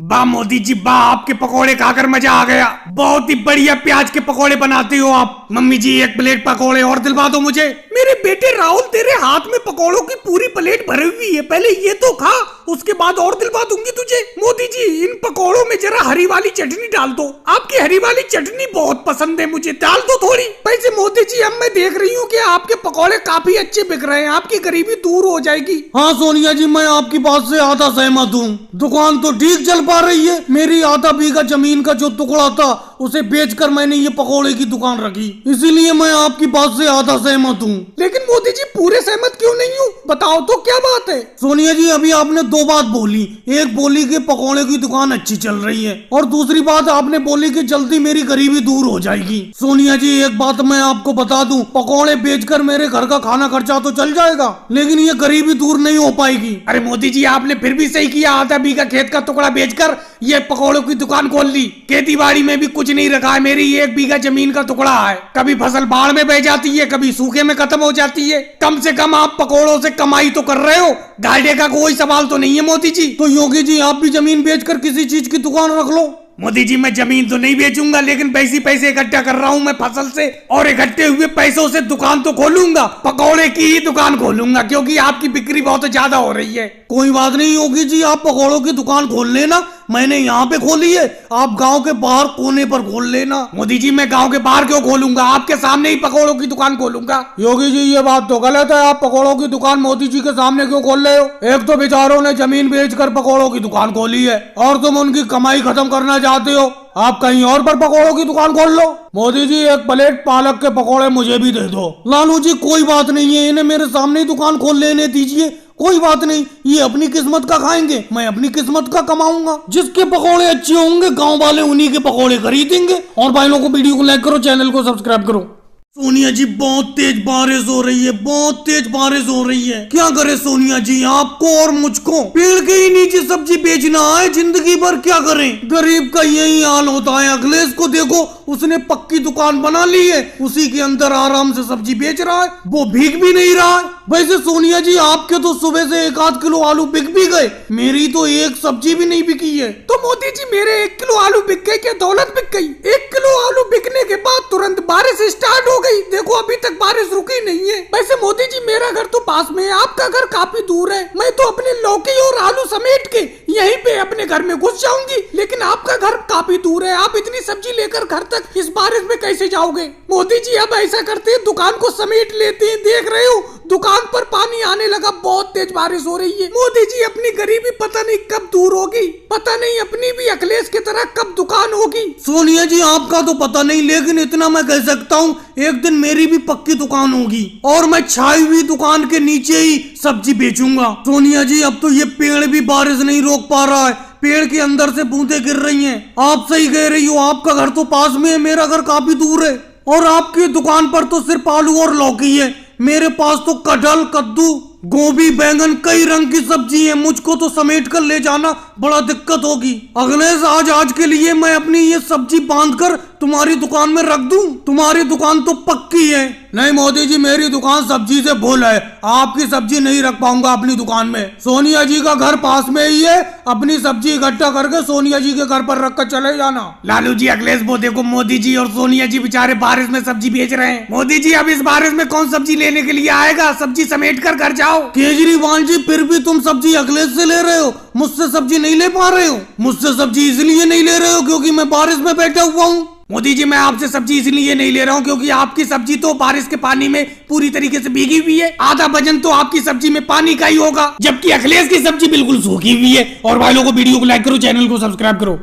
वाह मोदी जी वाह, आपके पकोड़े खाकर मजा आ गया। बहुत ही बढ़िया प्याज के पकोड़े बनाते हो आप। मम्मी जी एक प्लेट पकोड़े और दिलवा दो मुझे। मेरे बेटे राहुल, तेरे हाथ में पकोड़ों की पूरी प्लेट भरी हुई है, पहले ये तो खा, उसके बाद और दिलवा दूंगी तुझे। मोदी जी इन पकोड़ों में जरा हरी वाली चटनी डाल दो, आपकी हरी वाली चटनी बहुत पसंद है मुझे, डाल दो थोड़ी। वैसे मोदी जी अब मैं देख रही हूँ कि आपके पकोड़े काफी अच्छे बिक रहे हैं, आपकी गरीबी दूर हो जाएगी। हाँ सोनिया जी, मैं आपकी बात से आधा सहमत हूँ। दुकान तो ठीक चल पा रही है। मेरी आधा बीघा जमीन का जो टुकड़ा था उसे बेचकर मैंने ये पकोड़े की दुकान रखी, इसीलिए मैं आपकी बात से आधा सहमत हूँ। लेकिन मोदी जी पूरे सहमत क्यों नहीं हूँ, बताओ तो क्या बात है। सोनिया जी अभी आपने दो बात बोली, एक बोली कि पकोड़े की दुकान अच्छी चल रही है और दूसरी बात आपने बोली कि जल्दी मेरी गरीबी दूर हो जाएगी। सोनिया जी एक बात मैं आपको बता दूं, पकोड़े बेचकर मेरे घर का खाना खर्चा तो चल जाएगा, लेकिन ये गरीबी दूर नहीं हो पाएगी। अरे मोदी जी आपने फिर भी सही किया, आधा बीघा खेत का टुकड़ा बेचकर ये पकोड़ों की दुकान खोल ली। खेती बाड़ी में भी कुछ नहीं रखा है, मेरी 1 बीघा जमीन का टुकड़ा है, कभी फसल बाढ़ में बह जाती है, कभी सूखे में खत्म हो जाती है। कम से कम आप पकोड़ों से कमाई तो कर रहे हो, घाटे का कोई सवाल तो नहीं है मोदी जी। तो योगी जी आप भी जमीन बेचकर किसी चीज की दुकान रख लो। मोदी जी मैं जमीन तो नहीं बेचूंगा, लेकिन पैसे इकट्ठा कर रहा हूँ मैं फसल से, और इकट्ठे हुए पैसों से दुकान तो खोलूंगा, पकौड़े की ही दुकान खोलूंगा, क्योंकि आपकी बिक्री बहुत ज्यादा हो रही है। कोई बात नहीं योगी जी, आप पकौड़ों की दुकान खोल लेना, मैंने यहाँ पे खोली है, आप गांव के बाहर कोने पर खोल लेना। मोदी जी मैं गांव के बाहर क्यों खोलूंगा, आपके सामने ही पकौड़ों की दुकान खोलूंगा। योगी जी ये बात तो गलत है, आप पकौड़ों की दुकान मोदी जी के सामने क्यों खोल रहे हो? एक तो बेचारों ने जमीन बेचकर पकौड़ों की दुकान खोली है और तुम उनकी कमाई खत्म करना चाहते हो, आप कहीं और पर पकौड़ों की दुकान खोल लो। मोदी जी एक प्लेट पालक के पकौड़े मुझे भी दे दो। लालू जी कोई बात नहीं है, इन्हें मेरे सामने ही दुकान खोल लेने दीजिए, कोई बात नहीं, ये अपनी किस्मत का खाएंगे, मैं अपनी किस्मत का कमाऊंगा। जिसके पकौड़े अच्छे होंगे गांव वाले उन्हीं के पकौड़े खरीदेंगे। और भाई लोगों को वीडियो को लाइक करो, चैनल को सब्सक्राइब करो। सोनिया जी बहुत तेज बारिश हो रही है, बहुत तेज बारिश हो रही है, क्या करे सोनिया जी आपको और मुझको? पेड़ के ही नीचे सब्जी बेचना है जिंदगी भर, क्या करें? गरीब का यही हाल होता है। अखिलेश को देखो, उसने पक्की दुकान बना ली है, उसी के अंदर आराम से सब्जी बेच रहा है, वो भीग भी नहीं रहा है। वैसे सोनिया जी आपके तो सुबह से 1 आध किलो आलू बिक भी गए, मेरी तो एक सब्जी भी नहीं बिकी है। तो मोदी जी मेरे 1 किलो आलू बिक गए, क्या दौलत बिक गई? 1 किलो आलू बिकने के बाद तुरंत बारिश स्टार्ट हो गई, देखो अभी तक बारिश रुकी नहीं है। वैसे मोदी जी मेरा घर तो पास में है, आपका घर काफी दूर है, मैं तो अपने लौकी और आलू समेट के यहीं पे अपने घर में घुस जाऊंगी, लेकिन आपका घर काफी दूर है, आप इतनी सब्जी लेकर घर तक इस बारिश में कैसे जाओगे? मोदी जी अब ऐसा करते हैं, दुकान को समेट लेते हैं, देख रहे हो दुकान पर पानी आने लगा, बहुत तेज बारिश हो रही है। मोदी जी अपनी गरीबी पता नहीं कब दूर होगी, पता नहीं अपनी भी अखिलेश की तरह कब दुकान होगी। सोनिया जी आपका तो पता नहीं, लेकिन इतना मैं कह सकता हूँ एक दिन मेरी भी पक्की दुकान होगी और मैं छाई हुई दुकान के नीचे ही सब्जी बेचूंगा। सोनिया जी अब तो ये पेड़ भी बारिश नहीं रोक पा रहा है, पेड़ के अंदर से बूंदे गिर रही हैं। आप सही कह रही हो, आपका घर तो पास में है, मेरा घर काफी दूर है, और आपकी दुकान पर तो सिर्फ आलू और लौकी है, मेरे पास तो कटहल, कद्दू, गोभी, बैंगन, कई रंग की सब्जी है, मुझको तो समेट कर ले जाना बड़ा दिक्कत होगी। अखिलेश आज के लिए मैं अपनी ये सब्जी बांधकर तुम्हारी दुकान में रख दूं, तुम्हारी दुकान तो पक्की है। नहीं मोदी जी मेरी दुकान सब्जी से फुल है, आपकी सब्जी नहीं रख पाऊंगा अपनी दुकान में। सोनिया जी का घर पास में ही है, अपनी सब्जी इकट्ठा करके सोनिया जी के घर पर रख कर चले जाना। लालू जी अखिलेश वो देखो, मोदी जी और सोनिया जी बेचारे बारिश में सब्जी बेच रहे हैं। मोदी जी अब इस बारिश में कौन सब्जी लेने के लिए आएगा, सब्जी समेट कर घर जाओ। केजरीवाल जी फिर भी तुम सब्जी अखिलेश से ले रहे हो, मुझसे सब्जी नहीं ले पा रहे हो। मुझसे सब्जी इसलिए नहीं ले रहे हो क्योंकि मैं बारिश में बैठा हुआ हूँ। मोदी जी मैं आपसे सब्जी इसलिए नहीं ले रहा हूँ क्योंकि आपकी सब्जी तो बारिश के पानी में पूरी तरीके से भीगी हुई है, आधा वजन तो आपकी सब्जी में पानी का ही होगा, जबकि अखिलेश की सब्जी बिल्कुल सूखी हुई है। और भाई लोगों को वीडियो को लाइक करो, चैनल को सब्सक्राइब करो।